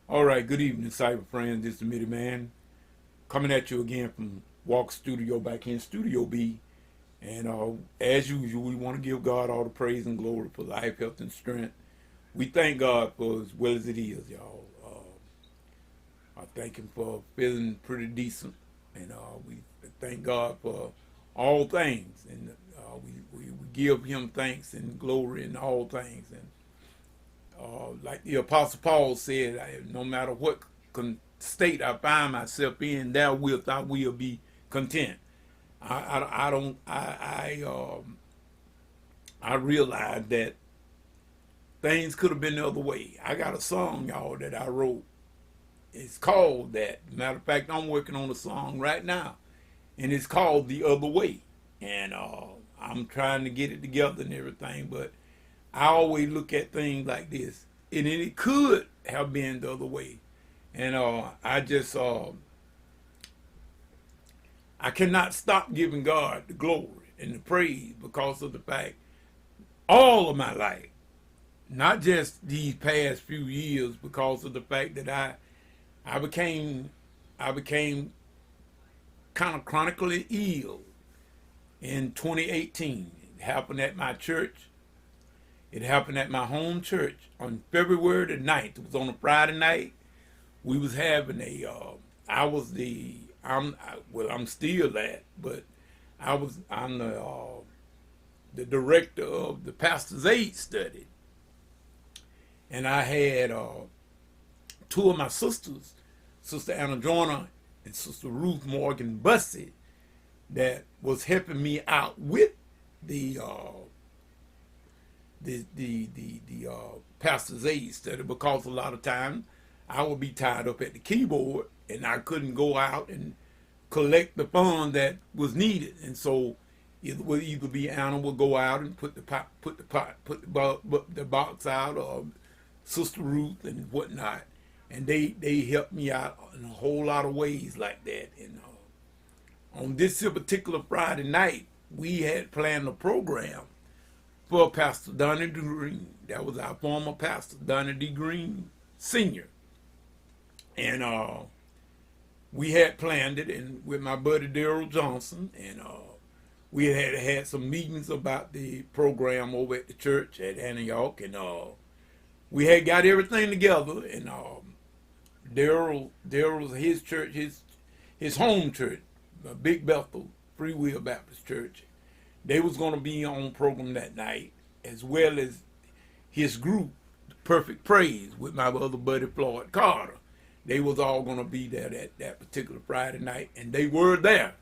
All right, good evening, cyber friends. This is the Mitty Man coming at you again from Walk Studio back in Studio B. And as usual, we want to give God all the praise and glory for life, health, and strength. We thank God for as well as it is, y'all. I thank Him for feeling pretty decent, and we thank God for all things, and we give Him thanks and glory in all things. And like the Apostle Paul said, no matter what state I find myself in, therewith I will be content. I don't I realize that things could have been the other way. I got a song, y'all, that I wrote. It's called that. Matter of fact, I'm working on a song right now, and it's called The Other Way. And I'm trying to get it together and everything, but I always look at things like this, and it could have been the other way. And I cannot stop giving God the glory and the praise because of the fact all of my life, not just these past few years, because of the fact that I became I became kind of chronically ill in 2018. It happened at my church. It happened at my home church on February the 9th. It was on a Friday night. We was having a I was the I'm still that, but I'm the director of the Pastor's Aid study, and I had two of my sisters, Sister Anna Joyner and Sister Ruth Morgan Bussey, that was helping me out with the Pastor's Aid study, because a lot of times I would be tied up at the keyboard and I couldn't go out and collect the fund that was needed, and so it would either be Anna would go out and put the box out, or Sister Ruth and whatnot, and they helped me out in a whole lot of ways like that. And on this particular Friday night, we had planned a program for Pastor Donnie D. Green. That was our former pastor, Donnie D. Green Sr. And we had planned it, and with my buddy Daryl Johnson, and we had some meetings about the program over at the church at Antioch, and we had got everything together. And Daryl's his church, his home church, Big Bethel Free Will Baptist Church. They was going to be on program that night, as well as his group, Perfect Praise, with my other buddy Floyd Carter. They was all going to be there that particular Friday night, and they were there.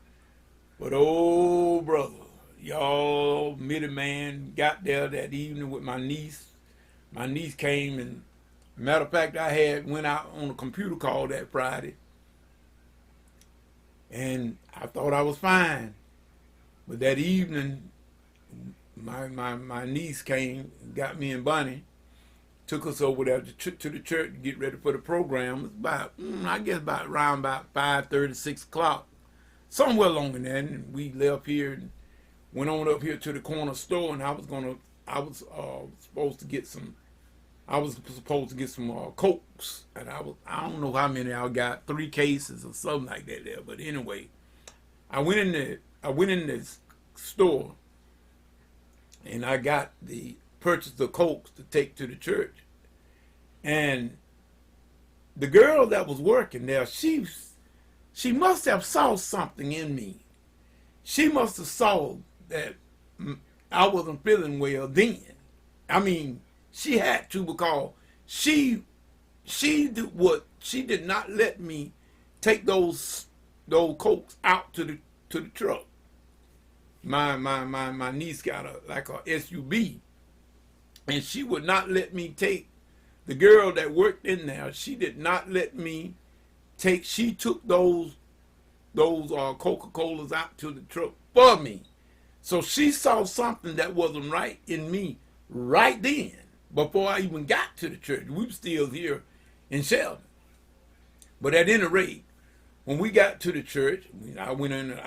But oh, brother, y'all, Mitty Man got there that evening with my niece. My niece came, and matter of fact, I had went out on a computer call that Friday, and I thought I was fine. But that evening, my niece came and got me and Bunny, took us over there to the church to get ready for the program. It was about, I guess, around about 5:30, 6 o'clock, somewhere along in there. And we left here and went on up here to the corner store, and I was supposed to get some Cokes, and I don't know how many I got, 3 cases or something like that there. But anyway, I went in this store, and I purchased the Cokes to take to the church. And the girl that was working there, she must have saw something in me. She must have saw that I wasn't feeling well then. I mean, she had to, because she did not let me take those Cokes out to the truck. My niece got a SUV, and she would not let me take the girl that worked in there. She did not let me take. She took those Coca-Colas out to the truck for me. So she saw something that wasn't right in me right then, before I even got to the church. We were still here in Shelby. But at any rate, when we got to the church, I went in and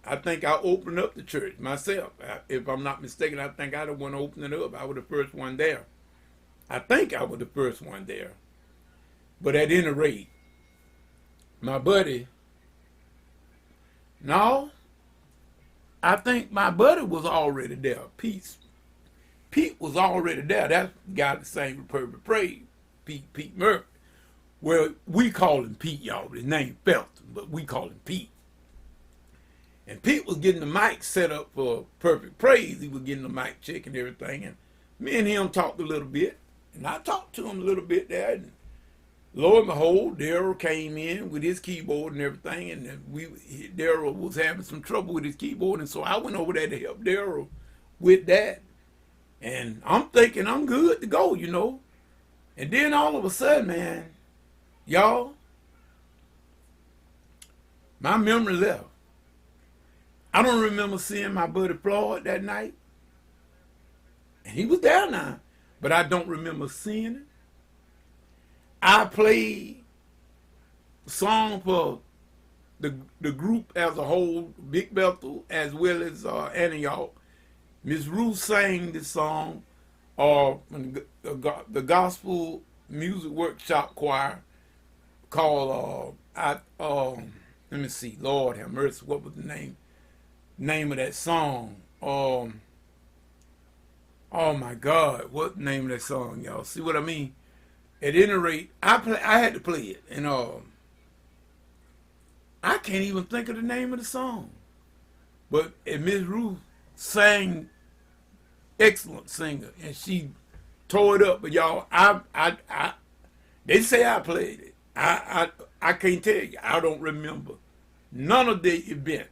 I think I opened up the church myself. If I'm not mistaken, I think I the one opening it up. I was the first one there. I think I was the first one there. But at any rate, my buddy, no, I think my buddy was already there. Pete was already there. That guy that sang with Perfect Praise, Pete Murphy. Well, we call him Pete, y'all. His name Felton, but we call him Pete. And Pete was getting the mic set up for Perfect Praise. He was getting the mic check and everything. And me and him talked a little bit. And I talked to him a little bit there. And lo and behold, Daryl came in with his keyboard and everything. And Daryl was having some trouble with his keyboard. And so I went over there to help Daryl with that. And I'm thinking I'm good to go, you know. And then all of a sudden, man, y'all, my memory left. I don't remember seeing my buddy Floyd that night. And he was there now, but I don't remember seeing him. I played a song for the group as a whole, Big Bethel, as well as Antioch. Miss Ruth sang this song, the Gospel Music Workshop Choir called, let me see, Lord have mercy, what was the name of that song? Oh my God, what the name of that song, y'all? See what I mean? At any rate, I had to play it, and I can't even think of the name of the song. But Miss Ruth sang, excellent singer, and she tore it up. But y'all, they say I played it. I can't tell you. I don't remember none of the event.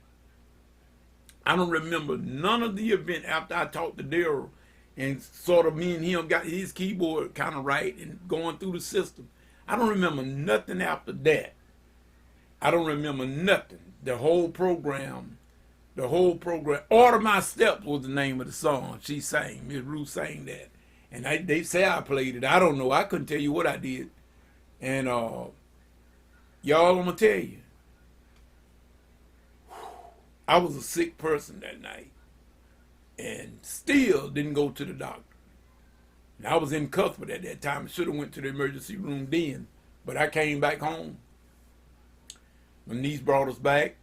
I don't remember none of the event after I talked to Daryl and sort of me and him got his keyboard kind of right and going through the system. I don't remember nothing after that. I don't remember nothing. The whole program, Order My Steps was the name of the song she sang. Miss Ruth sang that. And they say I played it. I don't know. I couldn't tell you what I did. And y'all, I'm going to tell you, I was a sick person that night and still didn't go to the doctor. And I was in Cuthbert at that time. I should have went to the emergency room then, but I came back home. My niece brought us back,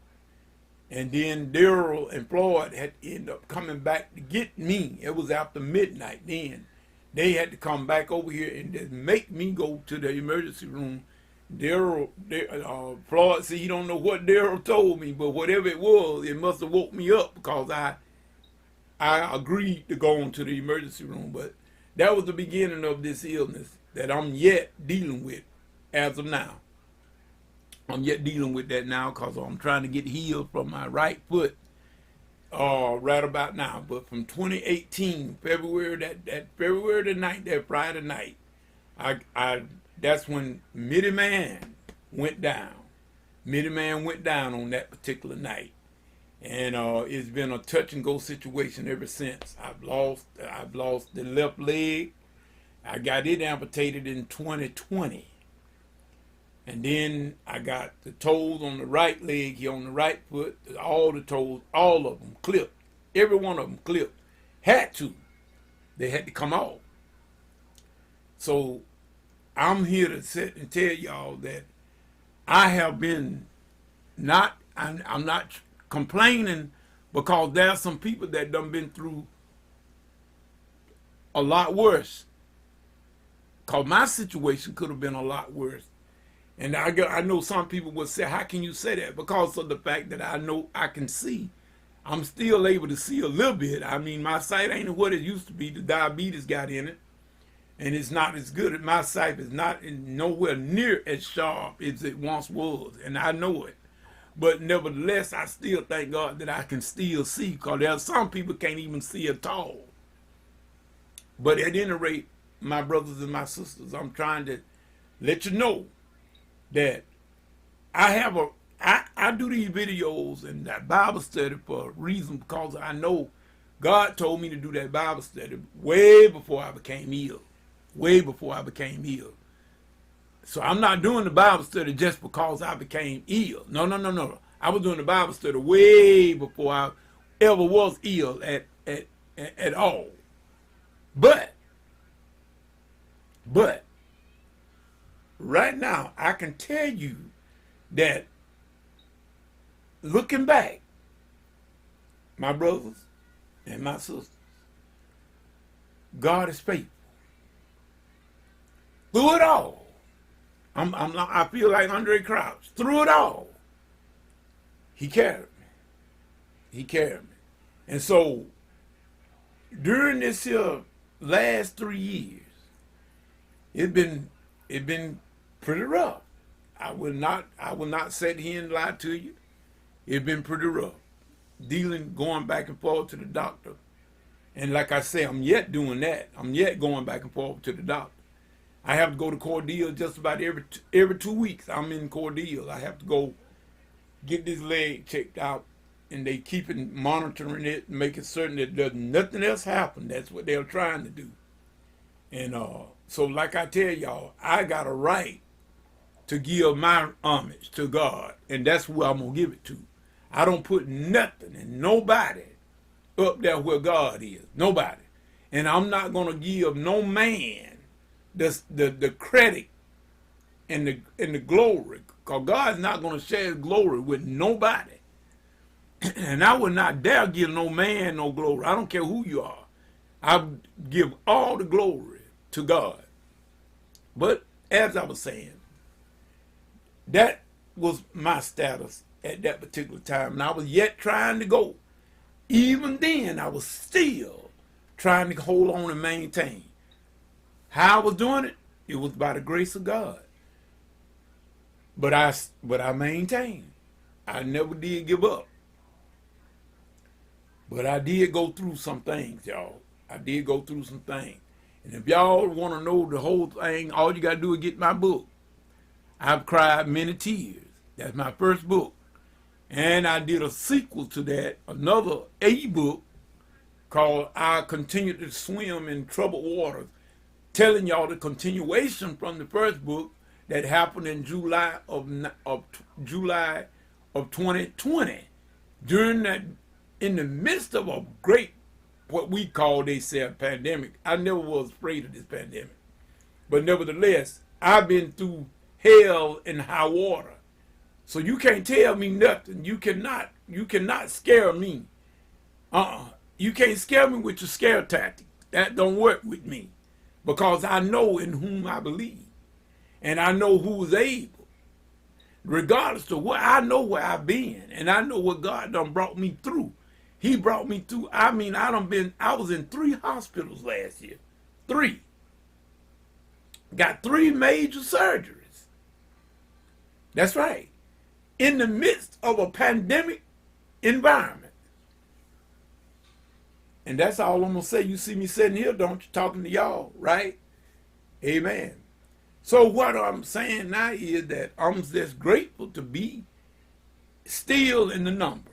and then Daryl and Floyd had to end up coming back to get me. It was after midnight then. They had to come back over here and just make me go to the emergency room. Floyd said he don't know what Daryl told me, but whatever it was, it must have woke me up because I agreed to go on to the emergency room. But that was the beginning of this illness that I'm yet dealing with as of now. I'm yet dealing with that now because I'm trying to get healed from my right foot right about now. But from 2018, February the night, that Friday night, that's when Mitty Man went down. Mitty Man went down on that particular night. And it's been a touch and go situation ever since. I've lost the left leg. I got it amputated in 2020. And then I got the toes on the right leg here on the right foot, all the toes, all of them clipped. Every one of them clipped. Had to. They had to come off. So I'm here to sit and tell y'all that I have been I'm not complaining because there's some people that done been through a lot worse. Because my situation could have been a lot worse. And I know some people would say, how can you say that? Because of the fact that I know I can see. I'm still able to see a little bit. I mean, my sight ain't what it used to be. The diabetes got in it. And it's not as good. My sight is not nowhere near as sharp as it once was. And I know it. But nevertheless, I still thank God that I can still see. Because there are some people can't even see at all. But at any rate, my brothers and my sisters, I'm trying to let you know that I do these videos and that Bible study for a reason, because I know God told me to do that Bible study way before I became ill. Way before I became ill. So I'm not doing the Bible study just because I became ill. No. I was doing the Bible study way before I ever was ill at all. But right now, I can tell you that looking back, my brothers and my sisters, God is faithful. Through it all, I feel like Andre Crouch. Through it all, He carried me. He carried me. And so, during this here last 3 years, it been pretty rough. I will not sit here and lie to you. It's been pretty rough. Going back and forth to the doctor. And like I say, I'm yet doing that. I'm yet going back and forth to the doctor. I have to go to Cordele just about every 2 weeks. I'm in Cordele. I have to go get this leg checked out, and they keep monitoring it, making certain that there's nothing else happen. That's what they're trying to do. And so, like I tell y'all, I got a right to give my homage to God, and that's who I'm gonna give it to. I don't put nothing and nobody up there where God is. Nobody. And I'm not gonna give no man the credit and the glory, because God's not going to share his glory with nobody. And I would not dare give no man no glory. I don't care who you are. I give all the glory to God. But as I was saying, that was my status at that particular time. And I was yet trying to go. Even then, I was still trying to hold on and maintain. How I was doing it, it was by the grace of God. But I maintained. I never did give up. But I did go through some things, y'all. I did go through some things. And if y'all want to know the whole thing, all you got to do is get my book. I've Cried Many Tears. That's my first book. And I did a sequel to that, another book called I Continue to Swim in Troubled Waters, telling y'all the continuation from the first book that happened in July of 2020. During that, in the midst of a great, what we call, they say, a pandemic. I never was afraid of this pandemic. But nevertheless, I've been through hell and high water. So you can't tell me nothing. You cannot scare me. You can't scare me with your scare tactic. That don't work with me. Because I know in whom I believe. And I know who is able. Regardless of what, I know where I've been. And I know what God done brought me through. He brought me through. I mean, I was in 3 hospitals last year. 3. Got 3 major surgeries. That's right. In the midst of a pandemic environment. And that's all I'm going to say. You see me sitting here, don't you, talking to y'all, right? Amen. So what I'm saying now is that I'm just grateful to be still in the number.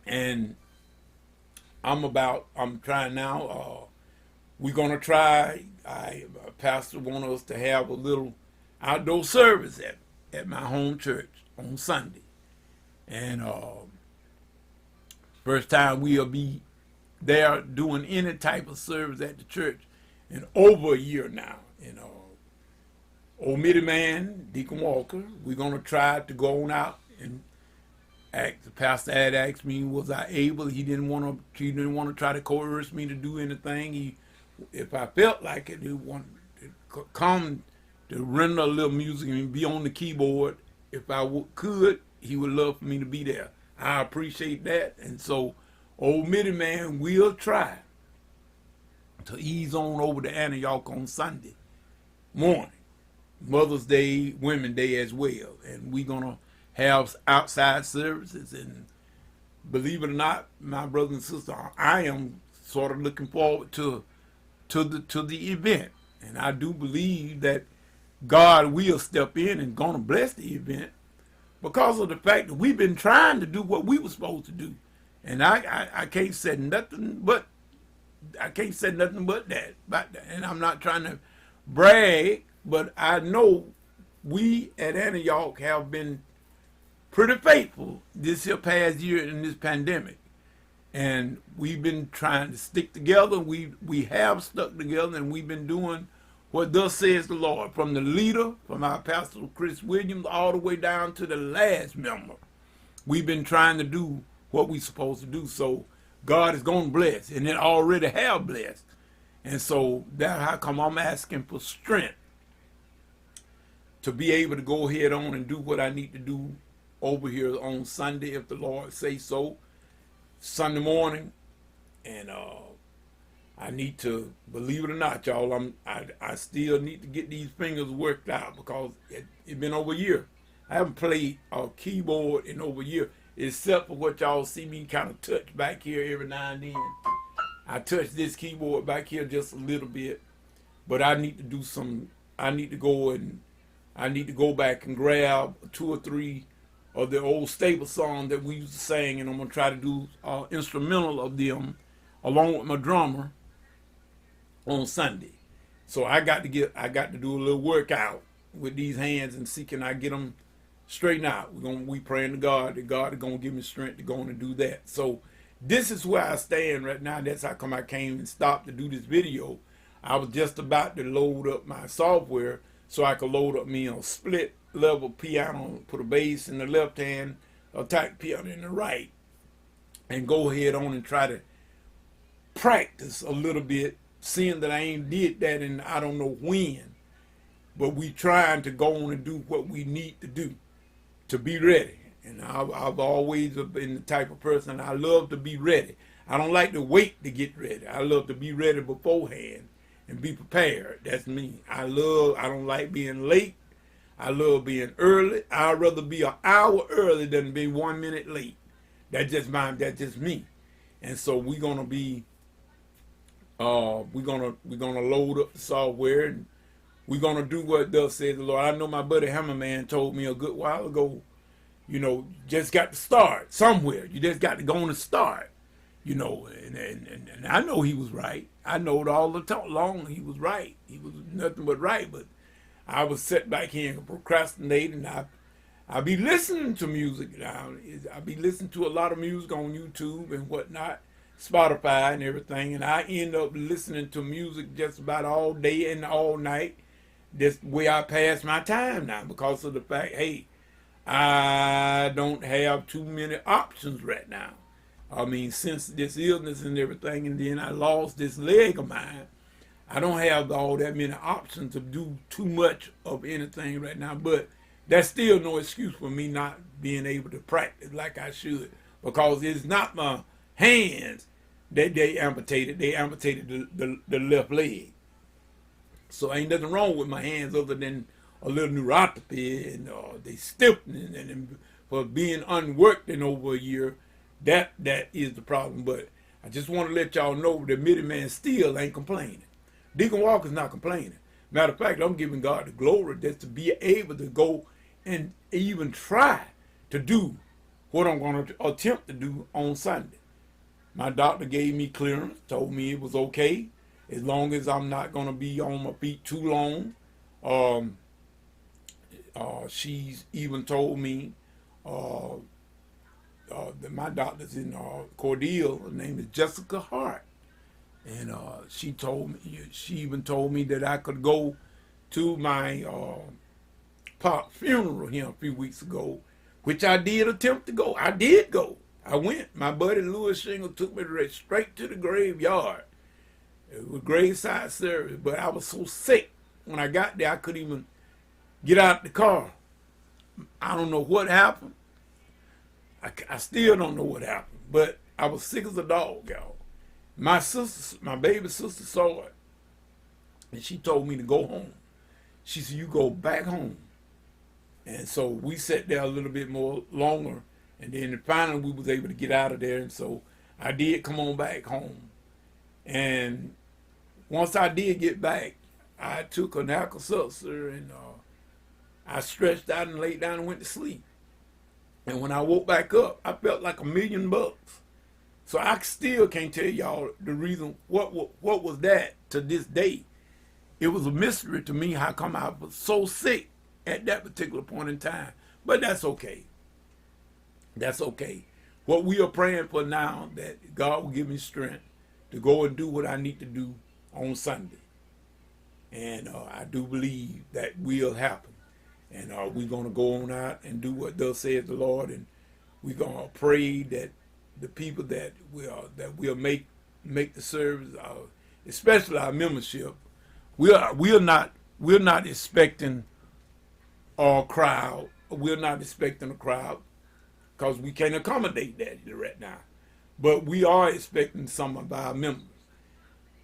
And I'm trying now, we're going to try, Pastor wants us to have a little outdoor service at my home church on Sunday. And first time we'll be there doing any type of service at the church in over a year now. Old Mitty Man, Deacon Walker, we're going to try to go on out and the pastor had asked me, was I able? He didn't want to try to coerce me to do anything. If I felt like it, he wanted to come to render a little music and be on the keyboard. If I could, he would love for me to be there. I appreciate that. And so, old Mitty Man will try to ease on over to Antioch on Sunday morning. Mother's Day, Women's Day as well. And we're going to have outside services. And believe it or not, my brothers and sisters, I am sort of looking forward to the event. And I do believe that God will step in and going to bless the event because of the fact that we've been trying to do what we were supposed to do. And I can't say nothing but that about that. And I'm not trying to brag, but I know we at Antioch have been pretty faithful this here past year in this pandemic. And we've been trying to stick together. We have stuck together, and we've been doing what thus says the Lord, from the leader, from our pastor Chris Williams, all the way down to the last member. We've been trying to do what we're supposed to do. So God is going to bless, and it already have blessed. And so that's how come I'm asking for strength to be able to go ahead on and do what I need to do over here on Sunday, if the Lord say so, Sunday morning. And I need to, believe it or not, y'all, I still need to get these fingers worked out, because it's been over a year. I haven't played a keyboard in over a year, except for what y'all see me kind of touch back here every now and then. I touch this keyboard back here just a little bit, but I need to do some, I need to go back and grab 2 or 3 of the old staple songs that we used to sing, and I'm going to try to do instrumental of them along with my drummer on Sunday. So I got to do a little workout with these hands and see can I get them straightened out. We praying to God that God is going to give me strength to go on and do that. So this is where I stand right now. That's how come I came and stopped to do this video. I was just about to load up my software so I could load up me a split level piano, put a bass in the left hand, a type piano in the right, and go ahead on and try to practice a little bit, seeing that I ain't did that in I don't know when, but we trying to go on and do what we need to do to be ready. And I've always been the type of person, I love to be ready. I don't like to wait to get ready. I love to be ready beforehand and be prepared. That's me. I don't like being late. I love being early. I'd rather be an hour early than be 1 minute late. That's just me. And so we're gonna be we're gonna load up the software, and we're gonna do what thus says the Lord. I know my buddy Hammerman told me a good while ago, just got to start somewhere. You just got to go on and start, and I know he was right. I know it all along he was right. He was nothing but right, but I was set back here and procrastinating. I be listening to music now. I be listening to a lot of music on YouTube and whatnot, Spotify and everything, and I end up listening to music just about all day and all night. That's the way I pass my time now, because of the fact, hey, I don't have too many options right now. I mean, since this illness and everything, and then I lost this leg of mine, I don't have all that many options to do too much of anything right now. But that's still no excuse for me not being able to practice like I should, because it's not my hands that they amputated. They amputated the left leg. So ain't nothing wrong with my hands other than a little neuropathy, and they stiffening, and for being unworked in over a year, that is the problem. But I just want to let y'all know that Mitty Man still ain't complaining. Deacon Walker's not complaining. Matter of fact, I'm giving God the glory just to be able to go and even try to do what I'm going to attempt to do on Sunday. My doctor gave me clearance, told me it was okay, as long as I'm not going to be on my feet too long. She's even told me that my doctor's in Cordele. Her name is Jessica Hart. And she even told me that I could go to my pop funeral here a few weeks ago, which I did attempt to go. I did go. I went. My buddy Louis Shingle took me straight to the graveyard. It was graveside service, but I was so sick when I got there I couldn't even get out the car. I don't know what happened. I still don't know what happened, but I was sick as a dog, y'all. My baby sister saw it, and she told me to go home. She said, you go back home. And so we sat there a little bit more longer, and then finally we was able to get out of there. And so I did come on back home. And once I did get back, I took an Alka-Seltzer, and I stretched out and laid down and went to sleep. And when I woke back up, I felt like $1,000,000. So I still can't tell y'all the reason what was that to this day. It was a mystery to me how come I was so sick at that particular point in time. But that's okay. That's okay. What we are praying for now, that God will give me strength to go and do what I need to do on Sunday. And I do believe that will happen. And we're going to go on out and do what thus says the Lord. And we're going to pray that the people that will make the service, especially our membership, we're not expecting a crowd. We're not expecting a crowd because we can't accommodate that right now. But we are expecting some of our members.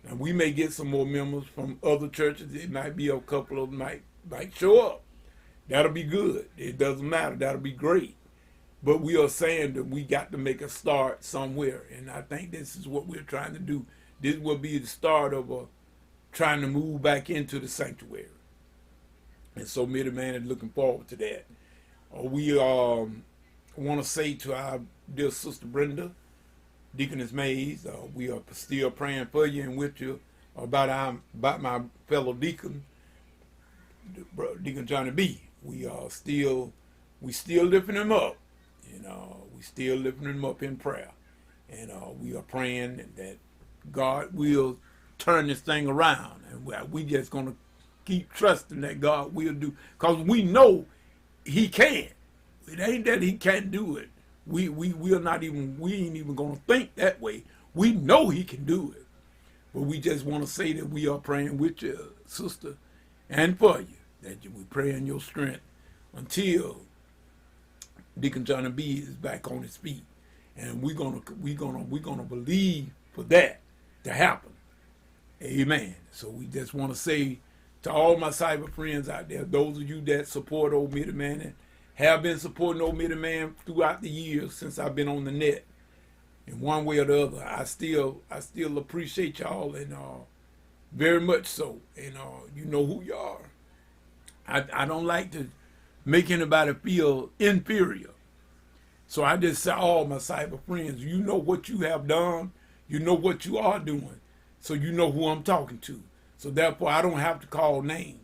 And we may get some more members from other churches. It might be a couple of them might show up. That'll be good. It doesn't matter. That'll be great. But we are saying that we got to make a start somewhere. And I think this is what we're trying to do. This will be the start of trying to move back into the sanctuary. And so Middleman is looking forward to that. We want to say to our dear Sister Brenda, Deaconess Mays, we are still praying for you and with you about my fellow deacon, Deacon Johnny B. We still lifting him up, we still lifting him up in prayer, and we are praying that God will turn this thing around, and we just gonna keep trusting that God will do, because we know He can. It ain't that He can't do it. We ain't even gonna think that way. We know He can do it, but we just want to say that we are praying with you, sister, and for you, that we pray in your strength until Deacon Johnny B is back on his feet, and we're gonna believe for that to happen. Amen. So we just want to say to all my cyber friends out there, those of you that support Old Middleman and have been supporting Old Middleman throughout the years since I've been on the net, in one way or the other, I still appreciate y'all, and very much so. And you know who you are. I don't like to make anybody feel inferior. So I just say, all my cyber friends, you know what you have done, you know what you are doing, so you know who I'm talking to. So therefore, I don't have to call names.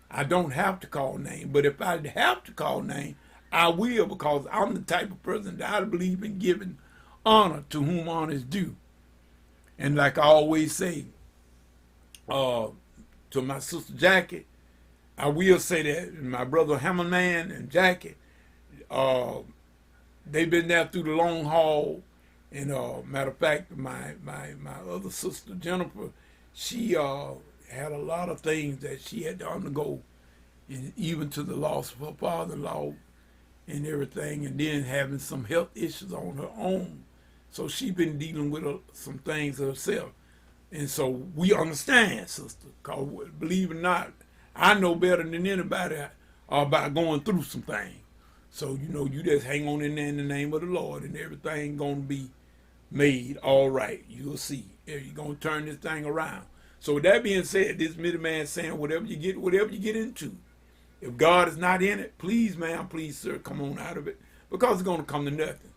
I don't have to call names, but if I have to call names, I will, because I'm the type of person that I believe in giving honor to whom honor is due. And like I always say, to my sister Jackie, I will say that my brother Hammerman and Jackie, they've been there through the long haul. And matter of fact, my other sister Jennifer, she had a lot of things that she had to undergo, and even to the loss of her father-in-law and everything, and then having some health issues on her own. So she's been dealing with some things herself. And so we understand, sister, because believe it or not, I know better than anybody about going through some things. So, you just hang on in there in the name of the Lord, and everything going to be made all right. You'll see. You're going to turn this thing around. So with that being said, this Middleman saying, whatever you get into, if God is not in it, please, ma'am, please, sir, come on out of it, because it's going to come to nothing.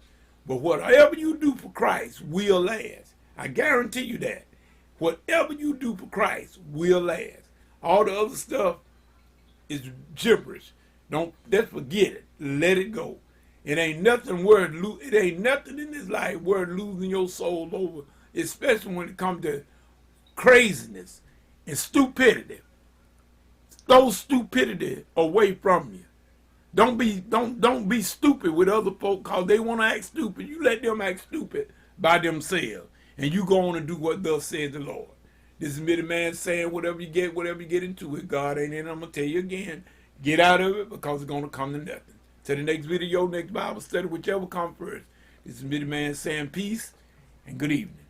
But whatever you do for Christ will last. I guarantee you that. Whatever you do for Christ will last. All the other stuff is gibberish. Let's forget it. Let it go. It ain't nothing it ain't nothing in this life worth losing your soul over, especially when it comes to craziness and stupidity. Throw stupidity away from you. Don't be stupid with other folk, because they want to act stupid. You let them act stupid by themselves, and you go on and do what thus says the Lord. This is Middleman saying, whatever you get into it, God ain't in it. I'm going to tell you again, get out of it, because it's going to come to nothing. To the next video, next Bible study, whichever comes first. This is Middleman saying peace and good evening.